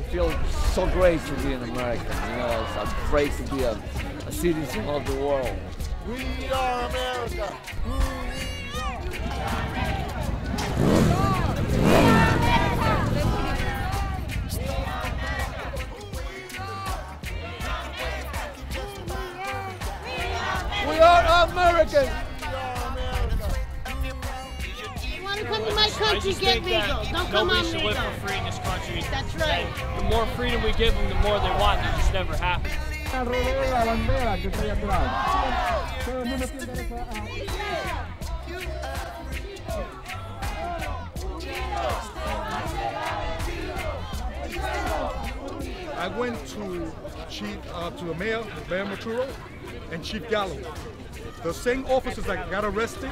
feel so great to be an American. You know, it's great to be a citizen of the world. We are America. We are Americans. You want to come to my country, get legal. Don't come on legal. Nobody should live for free in this country. That's right. The more freedom we give them, the more they want. It just never happens. I went to the mayor Maturo, and Chief Gallo. The same officers that got arrested,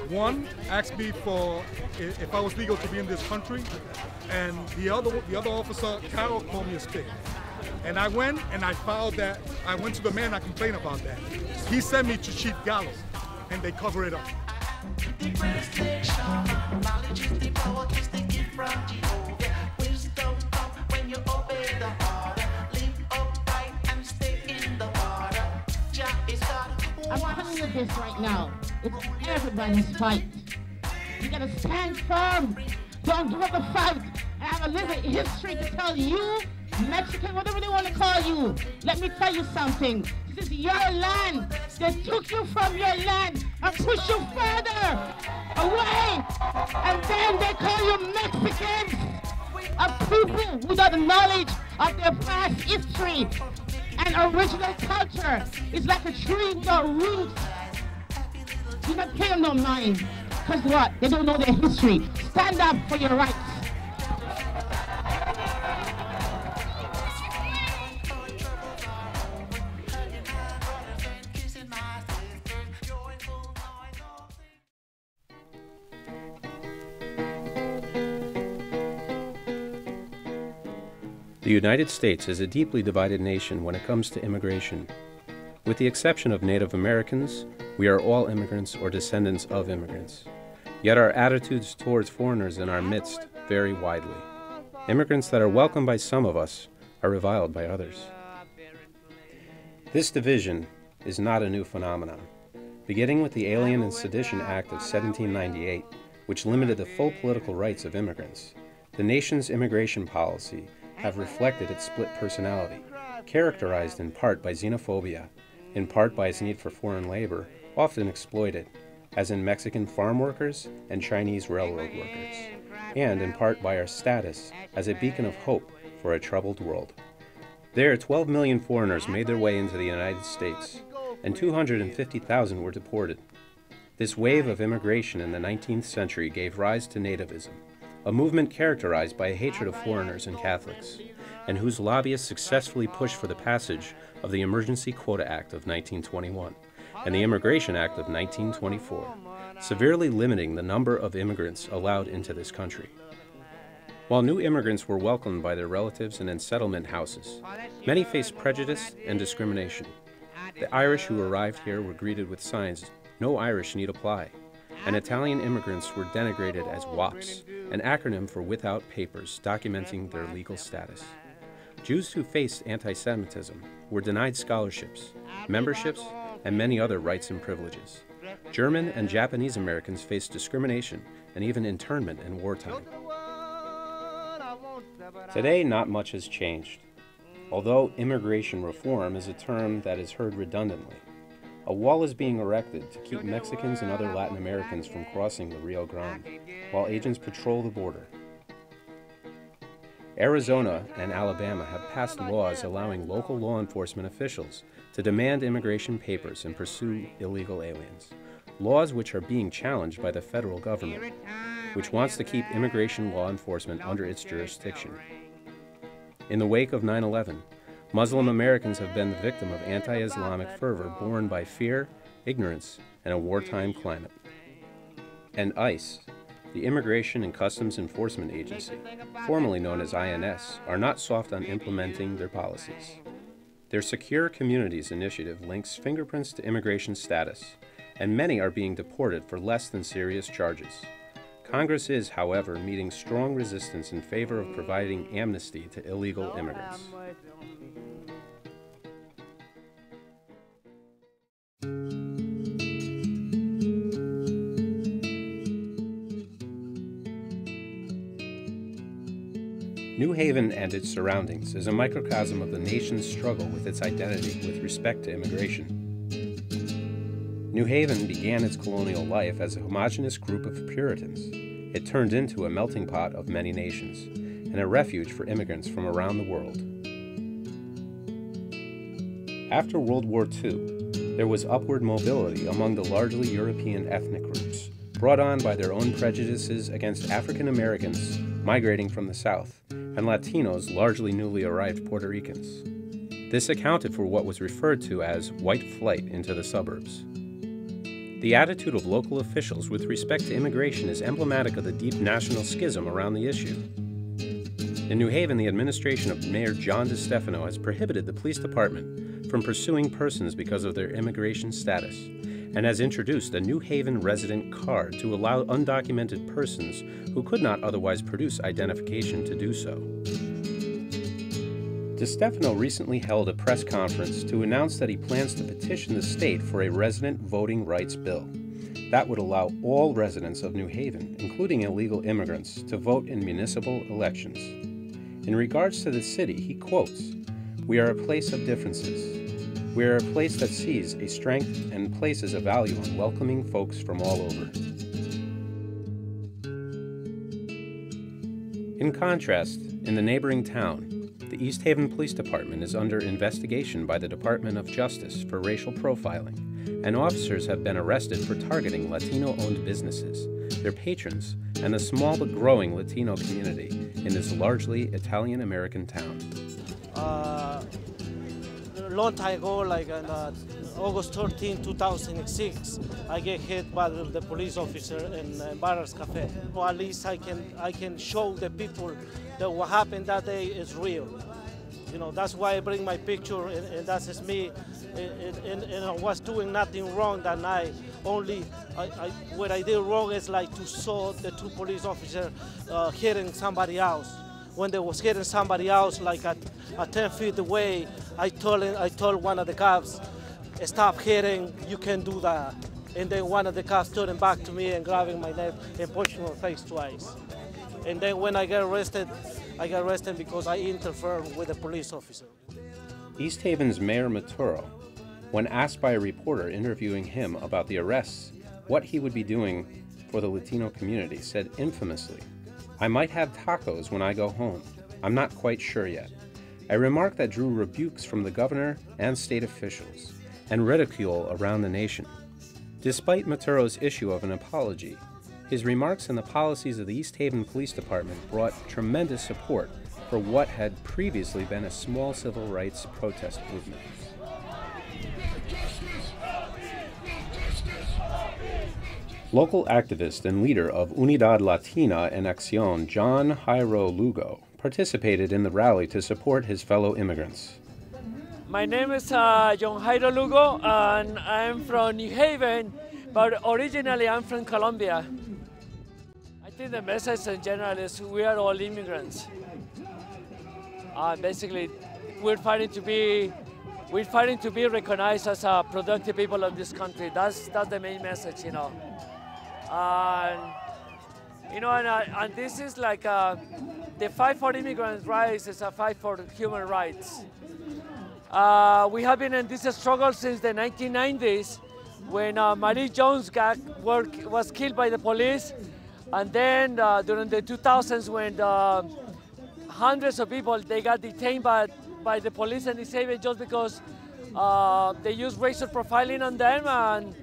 one asked me for if I was legal to be in this country, and the other officer, Carol, called me a stick. And I went and I filed that. I went to the mayor and I complained about that. He sent me to Chief Gallo, and they cover it up. I'm telling you this right now. It's everybody's fight. You gotta stand firm. Don't give up the fight. I have a little history to tell you, Mexican, whatever they want to call you. Let me tell you something. This is your land. They took you from your land and pushed you further away. And then they call you Mexicans. A people without the knowledge of their past history and original culture. It's like a tree without roots. Do not pay them no mind. Because what? They don't know their history. Stand up for your rights. The United States is a deeply divided nation when it comes to immigration. With the exception of Native Americans, we are all immigrants or descendants of immigrants. Yet our attitudes towards foreigners in our midst vary widely. Immigrants that are welcomed by some of us are reviled by others. This division is not a new phenomenon. Beginning with the Alien and Sedition Act of 1798, which limited the full political rights of immigrants, the nation's immigration policy have reflected its split personality, characterized in part by xenophobia, in part by its need for foreign labor, often exploited, as in Mexican farm workers and Chinese railroad workers, and in part by our status as a beacon of hope for a troubled world. There, 12 million foreigners made their way into the United States, and 250,000 were deported. This wave of immigration in the 19th century gave rise to nativism, a movement characterized by a hatred of foreigners and Catholics, and whose lobbyists successfully pushed for the passage of the Emergency Quota Act of 1921 and the Immigration Act of 1924, severely limiting the number of immigrants allowed into this country. While new immigrants were welcomed by their relatives and in settlement houses, many faced prejudice and discrimination. The Irish who arrived here were greeted with signs, "No Irish need apply," and Italian immigrants were denigrated as WAPs, an acronym for without papers, documenting their legal status. Jews who faced anti-Semitism were denied scholarships, memberships, and many other rights and privileges. German and Japanese Americans faced discrimination and even internment in wartime. Today, not much has changed, although immigration reform is a term that is heard redundantly. A wall is being erected to keep Mexicans and other Latin Americans from crossing the Rio Grande, while agents patrol the border. Arizona and Alabama have passed laws allowing local law enforcement officials to demand immigration papers and pursue illegal aliens, laws which are being challenged by the federal government, which wants to keep immigration law enforcement under its jurisdiction. In the wake of 9/11, Muslim Americans have been the victim of anti-Islamic fervor born by fear, ignorance, and a wartime climate. And ICE, the Immigration and Customs Enforcement Agency, formerly known as INS, are not soft on implementing their policies. Their Secure Communities initiative links fingerprints to immigration status, and many are being deported for less than serious charges. Congress is, however, meeting strong resistance in favor of providing amnesty to illegal immigrants. New Haven and its surroundings is a microcosm of the nation's struggle with its identity with respect to immigration. New Haven began its colonial life as a homogeneous group of Puritans. It turned into a melting pot of many nations and a refuge for immigrants from around the world. After World War II, there was upward mobility among the largely European ethnic groups, brought on by their own prejudices against African Americans migrating from the South, and Latinos, largely newly arrived Puerto Ricans. This accounted for what was referred to as white flight into the suburbs. The attitude of local officials with respect to immigration is emblematic of the deep national schism around the issue. In New Haven, the administration of Mayor John DeStefano has prohibited the police department from pursuing persons because of their immigration status, and has introduced a New Haven resident card to allow undocumented persons who could not otherwise produce identification to do so. DeStefano recently held a press conference to announce that he plans to petition the state for a resident voting rights bill that would allow all residents of New Haven, including illegal immigrants, to vote in municipal elections. In regards to the city, he quotes, "We are a place of differences. We are a place that sees a strength and places a value on welcoming folks from all over." In contrast, in the neighboring town, the East Haven Police Department is under investigation by the Department of Justice for racial profiling, and officers have been arrested for targeting Latino-owned businesses, their patrons, and the small but growing Latino community in this largely Italian-American town. A long time ago, like on August 13, 2006, I get hit by the police officer in Barras Cafe. Or at least I can show the people that what happened that day is real. You know, that's why I bring my picture, and that's just me. And I was doing nothing wrong that night. Only what I did wrong is like to saw the two police officers hitting somebody else. When they was hitting somebody else, like at 10 feet away, I told one of the cops, "Stop hitting, you can't do that." And then one of the cops turning back to me and grabbing my neck and pushing my face twice. And then when I got arrested because I interfered with a police officer. East Haven's Mayor Maturo, when asked by a reporter interviewing him about the arrests, what he would be doing for the Latino community, said infamously, "I might have tacos when I go home. I'm not quite sure yet." A remark that drew rebukes from the governor and state officials, and ridicule around the nation. Despite Maturo's issue of an apology, his remarks and the policies of the East Haven Police Department brought tremendous support for what had previously been a small civil rights protest movement. Local activist and leader of Unidad Latina en Acción, John Jairo Lugo, participated in the rally to support his fellow immigrants. My name is John Jairo Lugo, and I'm from New Haven, but originally I'm from Colombia. I think the message in general is we are all immigrants. Basically, we're fighting to be recognized as productive people of this country. That's the main message, you know. And this is like the fight for immigrant rights is a fight for human rights. We have been in this struggle since the 1990s, when Marion was killed by the police, and then during the 2000s when hundreds of people they got detained by the police and disabled just because they used racial profiling on them, and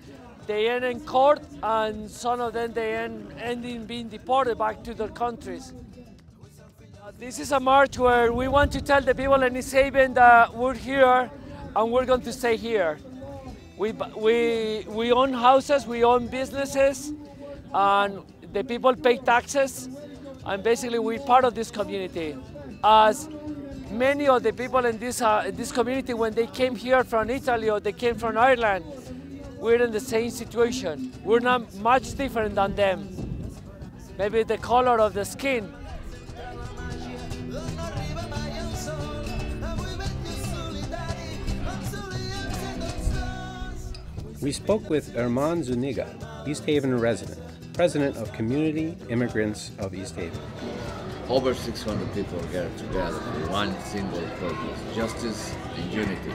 they end in court, and some of them they ending being deported back to their countries. This is a march where we want to tell the people in East Haven that we're here and we're going to stay here. We own houses, we own businesses, and the people pay taxes, and basically we're part of this community. As many of the people in this community, when they came here from Italy or they came from Ireland, we're in the same situation. We're not much different than them. maybe the color of the skin. We spoke with Herman Zuniga, East Haven resident, president of Community Immigrants of East Haven. Over 600 people gathered together for one single purpose: justice and unity.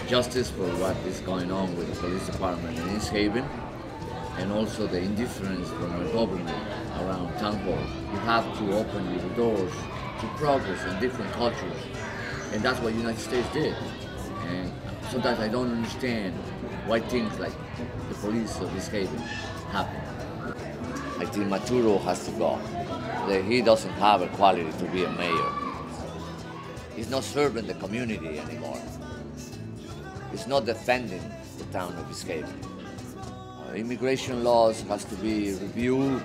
Justice for what is going on with the police department in East Haven, and also the indifference from the government around town hall. You have to open your doors to progress in different cultures, and that's what the United States did. And sometimes I don't understand why things like the police of East Haven happen. I think Maduro has to go. He doesn't have a quality to be a mayor. He's not serving the community anymore. He's not defending the town of East Haven. Immigration laws has to be reviewed,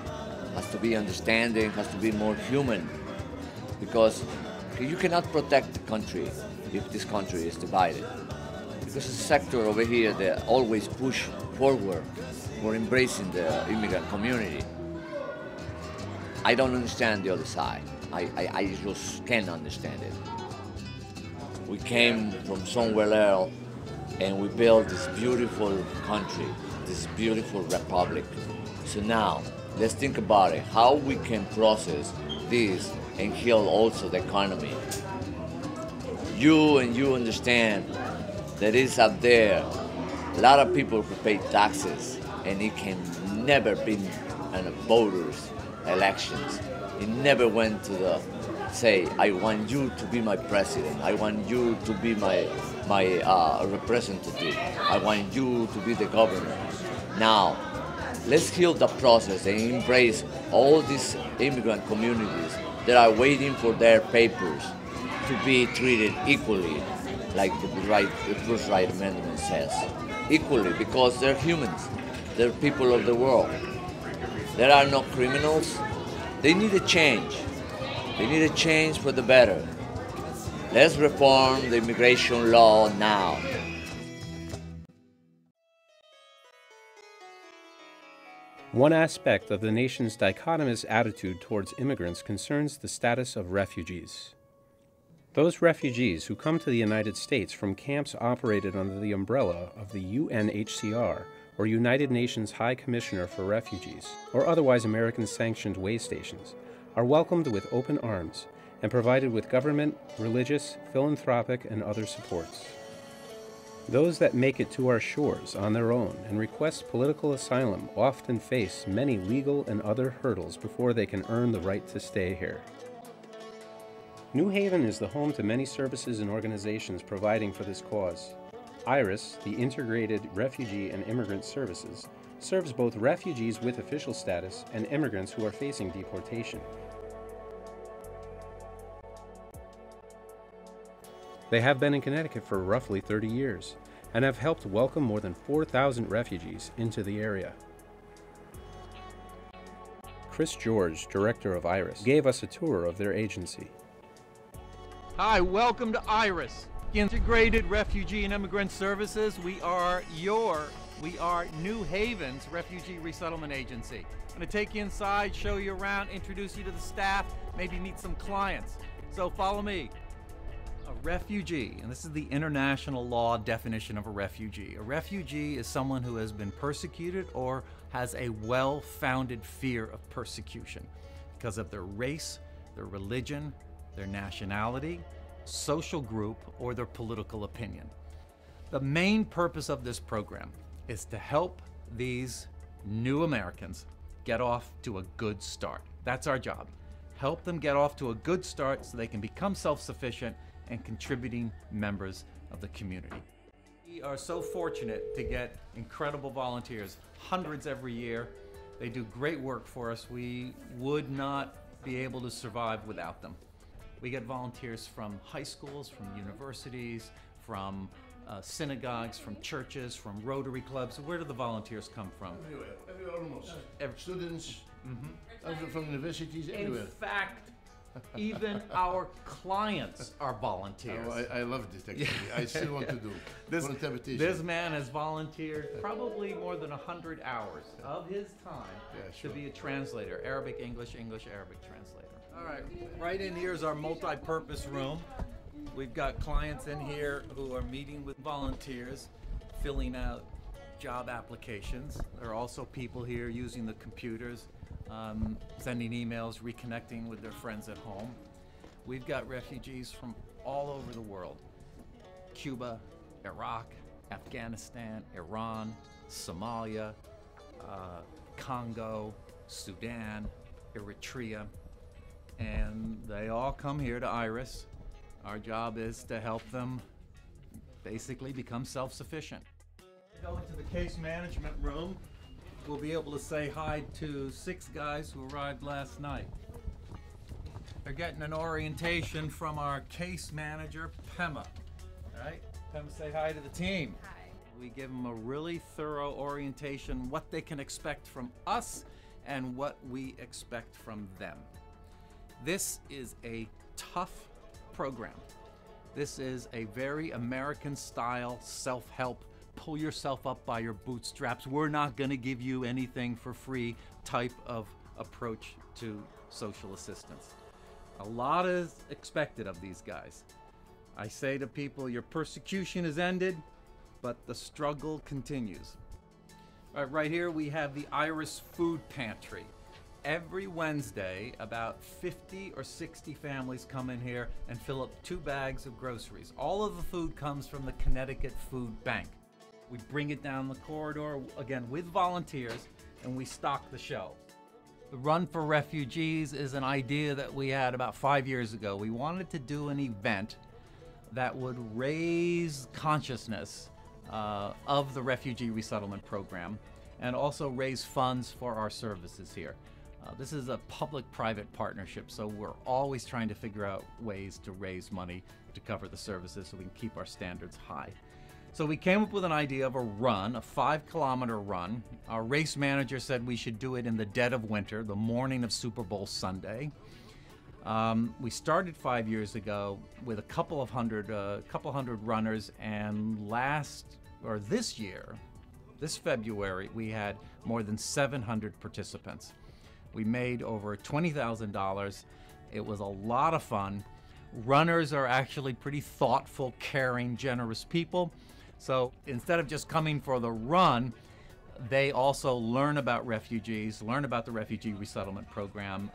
has to be understanding, has to be more human, because you cannot protect the country if this country is divided. Because the sector over here that always push forward for embracing the immigrant community. I don't understand the other side. I just can't understand it. We came from somewhere else and we built this beautiful country, this beautiful republic. So now, let's think about it, how we can process this and heal also the economy. You understand that it's up there, a lot of people who pay taxes and it can never be in a voters elections. It never went to the say, I want you to be my president. I want you to be my representative. I want you to be the governor. Now, let's heal the process and embrace all these immigrant communities that are waiting for their papers to be treated equally, like the First Right Amendment says. Equally, because they're humans. They're people of the world. There are no criminals. They need a change. They need a change for the better. Let's reform the immigration law now. One aspect of the nation's dichotomous attitude towards immigrants concerns the status of refugees. Those refugees who come to the United States from camps operated under the umbrella of the UNHCR, or United Nations High Commissioner for Refugees, or otherwise American-sanctioned way stations, are welcomed with open arms and provided with government, religious, philanthropic, and other supports. Those that make it to our shores on their own and request political asylum often face many legal and other hurdles before they can earn the right to stay here. New Haven is the home to many services and organizations providing for this cause. IRIS, the Integrated Refugee and Immigrant Services, serves both refugees with official status and immigrants who are facing deportation. They have been in Connecticut for roughly 30 years and have helped welcome more than 4,000 refugees into the area. Chris George, director of IRIS, gave us a tour of their agency. Hi, welcome to IRIS, Integrated Refugee and Immigrant Services. We are New Haven's Refugee Resettlement Agency. I'm going to take you inside, show you around, introduce you to the staff, maybe meet some clients. So follow me. A refugee, and this is the international law definition of a refugee. A refugee is someone who has been persecuted or has a well-founded fear of persecution because of their race, their religion, their nationality, social group, or their political opinion. The main purpose of this program is to help these new Americans get off to a good start. That's our job. Help them get off to a good start so they can become self-sufficient and contributing members of the community. We are so fortunate to get incredible volunteers, hundreds every year. They do great work for us. We would not be able to survive without them. We get volunteers from high schools, from universities, from synagogues, from churches, from Rotary clubs. Where do the volunteers come from? Everywhere almost. Students, from universities, everywhere. In fact, Even our clients are volunteers. Oh, I love this actually. I still want to do. This man has volunteered probably more than 100 hours of his time to be a translator, Arabic, English, English, Arabic translator. All right, right in here is our multi-purpose room. We've got clients in here who are meeting with volunteers, filling out job applications. There are also people here using the computers, sending emails, reconnecting with their friends at home. We've got refugees from all over the world: Cuba, Iraq, Afghanistan, Iran, Somalia, Congo, Sudan, Eritrea, and they all come here to IRIS. Our job is to help them basically become self-sufficient. Go into the case management room. We'll be able to say hi to 6 guys who arrived last night. They're getting an orientation from our case manager, Pema. All right, Pema, say hi to the team. Hi. We give them a really thorough orientation, what they can expect from us and what we expect from them. This is a tough program. This is a very American-style self-help, pull yourself up by your bootstraps. We're not going to give you anything for free type of approach to social assistance. A lot is expected of these guys. I say to people, your persecution is ended, but the struggle continues. All right, right here we have the IRIS Food Pantry. Every Wednesday, about 50 or 60 families come in here and fill up 2 bags of groceries. All of the food comes from the Connecticut Food Bank. We bring it down the corridor, again, with volunteers, and we stock the shelves. The Run for Refugees is an idea that we had about 5 years ago. We wanted to do an event that would raise consciousness of the refugee resettlement program and also raise funds for our services here. This is a public-private partnership, so we're always trying to figure out ways to raise money to cover the services so we can keep our standards high. So we came up with an idea of a run, a 5-kilometer run. Our race manager said we should do it in the dead of winter, the morning of Super Bowl Sunday. We started 5 years ago with a couple hundred runners, and this year, this February, we had more than 700 participants. We made over $20,000. It was a lot of fun. Runners are actually pretty thoughtful, caring, generous people. So instead of just coming for the run, they also learn about refugees, learn about the refugee resettlement program,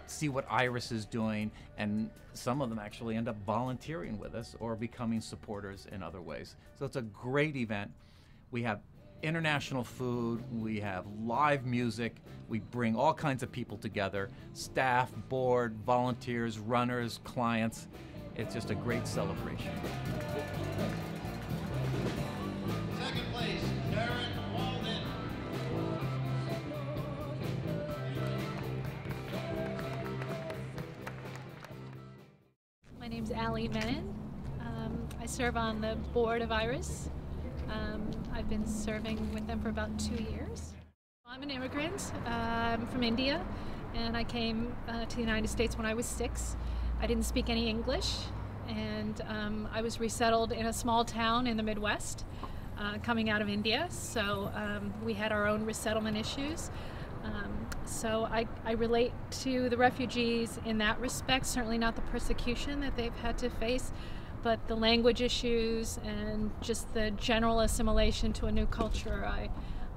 see what IRIS is doing, and some of them actually end up volunteering with us or becoming supporters in other ways. So it's a great event. We have international food, we have live music, we bring all kinds of people together, staff, board, volunteers, runners, clients. It's just a great celebration. Second place, Darren Walden. My name's Allie Menon. I serve on the board of IRIS. I've been serving with them for about 2 years. I'm an immigrant. I'm from India, and I came to the United States when I was 6. I didn't speak any English, and I was resettled in a small town in the Midwest, coming out of India. So we had our own resettlement issues. So I relate to the refugees in that respect, certainly not the persecution that they've had to face, but the language issues and just the general assimilation to a new culture,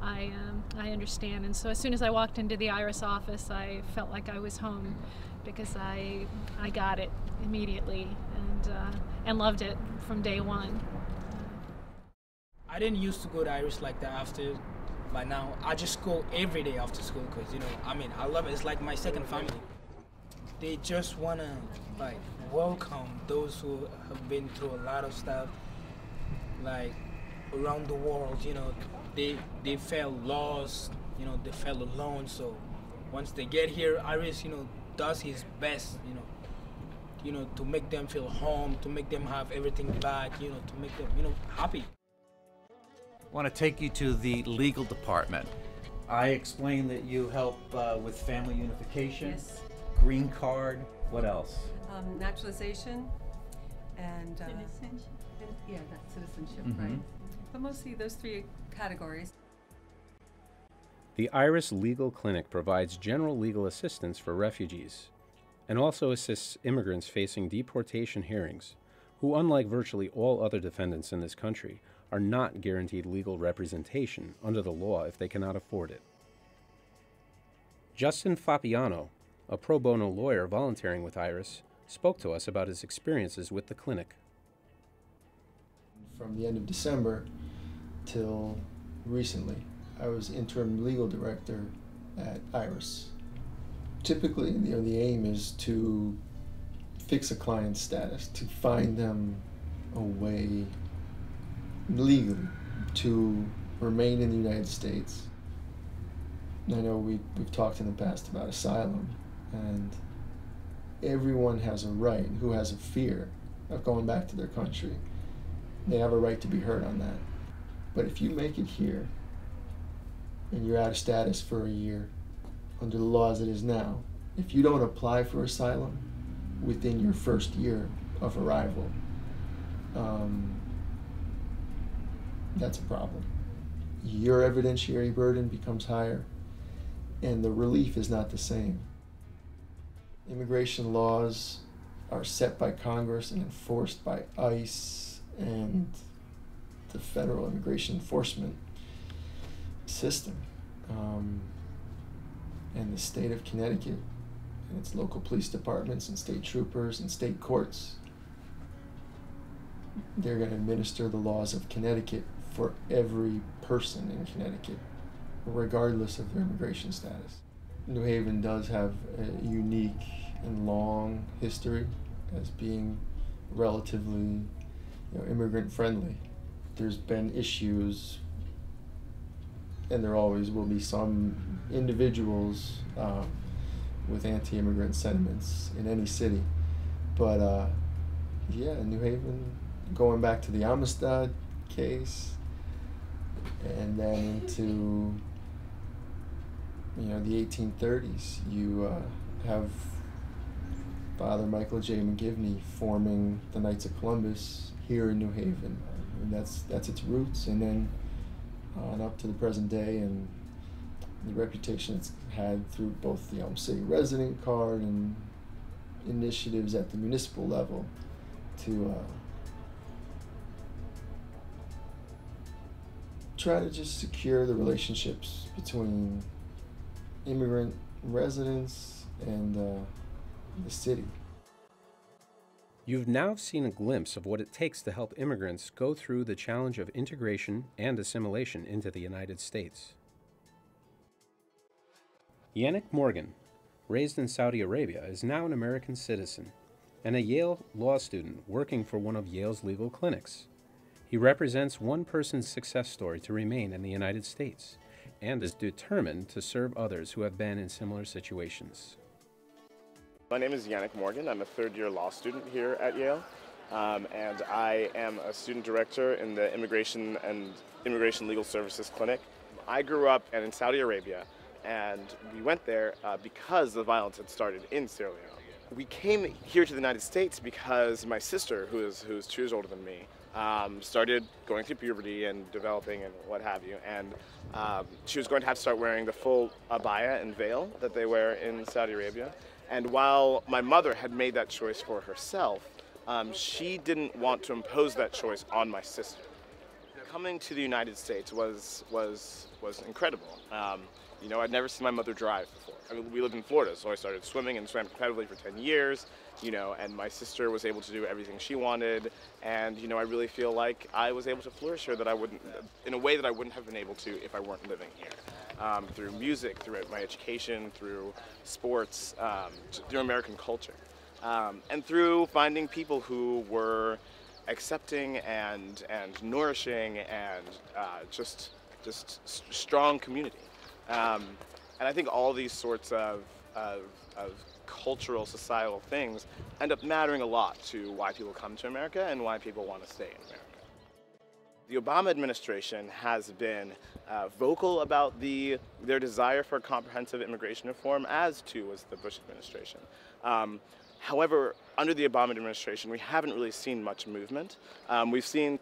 I understand. And so as soon as I walked into the IRIS office, I felt like I was home because I got it immediately and loved it from day one. I didn't used to go to IRIS like that after, but now I just go every day after school because, I love it. It's like my second family. They just want to welcome those who have been through a lot of stuff around the world. They felt lost, they felt alone. So once they get here, IRIS does his best to make them feel home, to make them have everything back, to make them happy. I want to take you to the legal department. I explained that you help with family unification, Yes. green card, What else? Naturalization and Citizenship. yeah, that's citizenship, Mm-hmm. right? But mostly those three categories. The Iris Legal Clinic provides general legal assistance for refugees and also assists immigrants facing deportation hearings who, unlike virtually all other defendants in this country, are not guaranteed legal representation under the law if they cannot afford it. Justin Fapiano, a pro bono lawyer volunteering with Iris, spoke to us about his experiences with the clinic. From the end of December till recently, I was interim legal director at Iris. Typically, the aim is to fix a client's status, to find them a way legally to remain in the United States. I know we've talked in the past about asylum, and everyone has a right who has a fear of going back to their country. They have a right to be heard on that. But if you make it here and you're out of status for a year, under the law as it is now, if you don't apply for asylum within your first year of arrival, that's a problem. Your evidentiary burden becomes higher, and the relief is not the same. Immigration laws are set by Congress and enforced by ICE and the Federal Immigration Enforcement System. And the state of Connecticut and its local police departments and state troopers and state courts, they're going to administer the laws of Connecticut for every person in Connecticut, regardless of their immigration status. New Haven does have a unique and long history as being relatively, immigrant friendly. There's been issues, and there always will be some individuals with anti-immigrant sentiments in any city. But yeah, New Haven, going back to the Amistad case, and then into the 1830s, you have Father Michael J. McGivney forming the Knights of Columbus here in New Haven, and that's its roots, and then on up to the present day, and the reputation it's had through both the Elm City resident card and initiatives at the municipal level to try to just secure the relationships between immigrant residents and the city. You've now seen a glimpse of what it takes to help immigrants go through the challenge of integration and assimilation into the United States. Yannick Morgan, raised in Saudi Arabia, is now an American citizen and a Yale law student working for one of Yale's legal clinics. He represents one person's success story to remain in the United States and is determined to serve others who have been in similar situations. My name is Yannick Morgan. I'm a third-year law student here at Yale, and I am a student director in the Immigration and Immigration Legal Services Clinic. I grew up in Saudi Arabia, and we went there because the violence had started in Sierra Leone. We came here to the United States because my sister, who's 2 years older than me, started going through puberty and developing and what have you, and she was going to have to start wearing the full abaya and veil that they wear in Saudi Arabia. And while my mother had made that choice for herself, she didn't want to impose that choice on my sister. Coming to the United States was incredible. I'd never seen my mother drive before. I mean, we lived in Florida, so I started swimming and swam competitively for 10 years, and my sister was able to do everything she wanted, and, I really feel like I was able to flourish here in a way that I wouldn't have been able to if I weren't living here. Through music, through my education, through sports, through American culture, and through finding people who were accepting and nourishing and just strong community. And I think all these sorts of cultural, societal things end up mattering a lot to why people come to America and why people want to stay in America. The Obama administration has been vocal about their desire for comprehensive immigration reform, as too was the Bush administration. However, under the Obama administration, we haven't really seen much movement. We've seen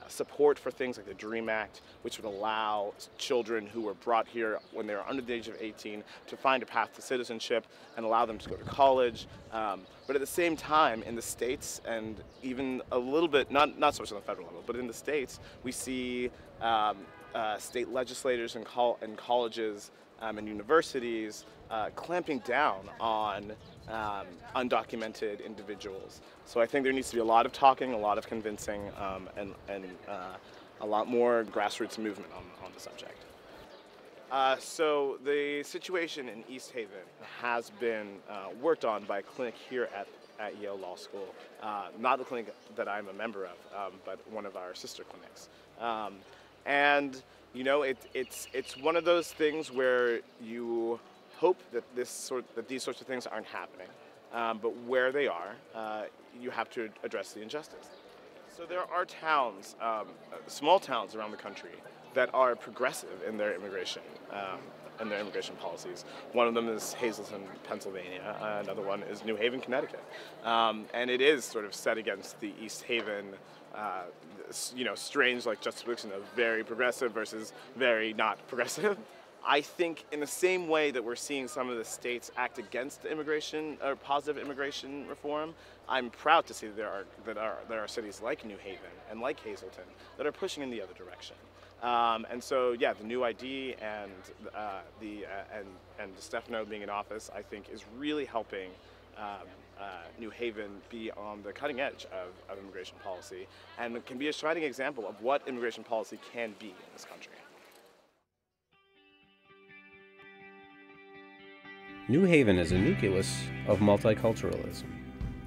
support for things like the DREAM Act, which would allow children who were brought here when they were under the age of 18 to find a path to citizenship and allow them to go to college. But at the same time, in the states, and even a little bit, not so much on the federal level, but in the states, we see state legislators and colleges and universities clamping down on undocumented individuals. So I think there needs to be a lot of talking, a lot of convincing, and a lot more grassroots movement on the subject. So the situation in East Haven has been worked on by a clinic here at Yale Law School. Not the clinic that I'm a member of, but one of our sister clinics. And you know, it's one of those things where you hope that these sorts of things aren't happening, but where they are, you have to address the injustice. So there are towns, small towns around the country, that are progressive in their immigration policies. One of them is Hazleton, Pennsylvania. Another one is New Haven, Connecticut, and it is sort of set against the East Haven, strange like juxtaposition of very progressive versus very not progressive. I think in the same way that we're seeing some of the states act against immigration or positive immigration reform, I'm proud to see that there are cities like New Haven and like Hazleton that are pushing in the other direction. And so, yeah, the new ID and Stefano being in office, I think, is really helping New Haven be on the cutting edge of immigration policy, and it can be a shining example of what immigration policy can be in this country. New Haven is a nucleus of multiculturalism.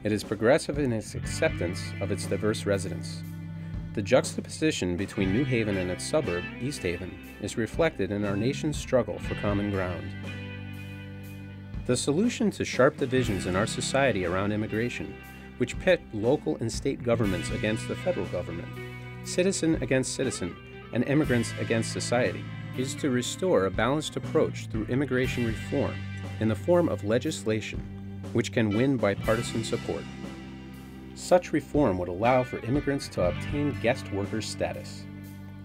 It is progressive in its acceptance of its diverse residents. The juxtaposition between New Haven and its suburb, East Haven, is reflected in our nation's struggle for common ground. The solution to sharp divisions in our society around immigration, which pit local and state governments against the federal government, citizen against citizen, and immigrants against society, is to restore a balanced approach through immigration reform in the form of legislation which can win bipartisan support. Such reform would allow for immigrants to obtain guest worker status,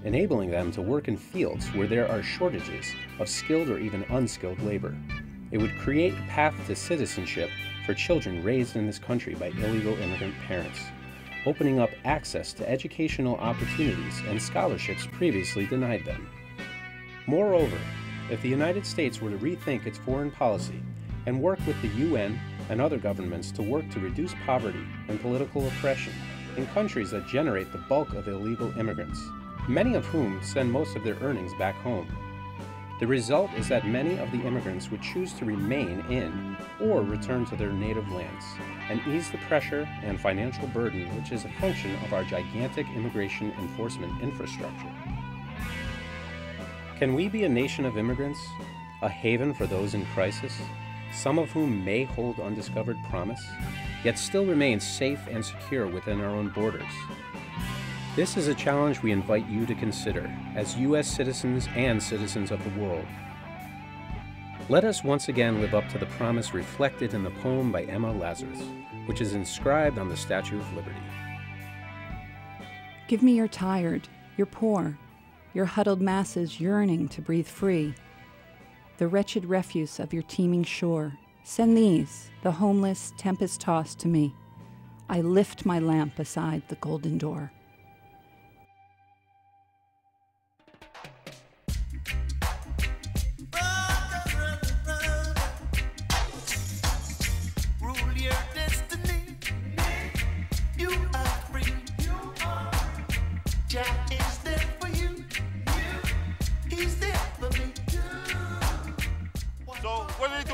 enabling them to work in fields where there are shortages of skilled or even unskilled labor. It would create a path to citizenship for children raised in this country by illegal immigrant parents, opening up access to educational opportunities and scholarships previously denied them. Moreover, if the United States were to rethink its foreign policy and work with the UN and other governments to work to reduce poverty and political oppression in countries that generate the bulk of illegal immigrants, many of whom send most of their earnings back home, the result is that many of the immigrants would choose to remain in or return to their native lands and ease the pressure and financial burden which is a function of our gigantic immigration enforcement infrastructure. Can we be a nation of immigrants, a haven for those in crisis, some of whom may hold undiscovered promise, yet still remain safe and secure within our own borders? This is a challenge we invite you to consider as U.S. citizens and citizens of the world. Let us once again live up to the promise reflected in the poem by Emma Lazarus, which is inscribed on the Statue of Liberty. Give me your tired, your poor, your huddled masses yearning to breathe free, the wretched refuse of your teeming shore. Send these, the homeless, tempest-tossed, to me. I lift my lamp beside the golden door.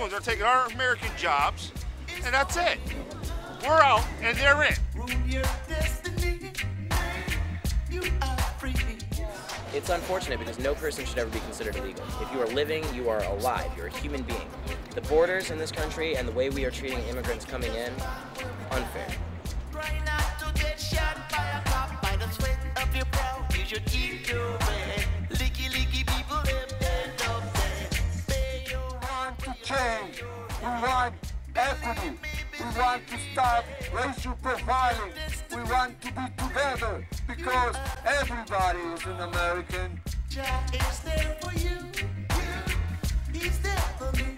They're taking our American jobs, and that's it. We're out, and they're in. It's unfortunate because no person should ever be considered illegal. If you are living, you are alive. You're a human being. The borders in this country and the way we are treating immigrants coming in, unfair. equity. We want to stop racial profiling. We want to be together because everybody is an American. Jack is there for you. He's there for me.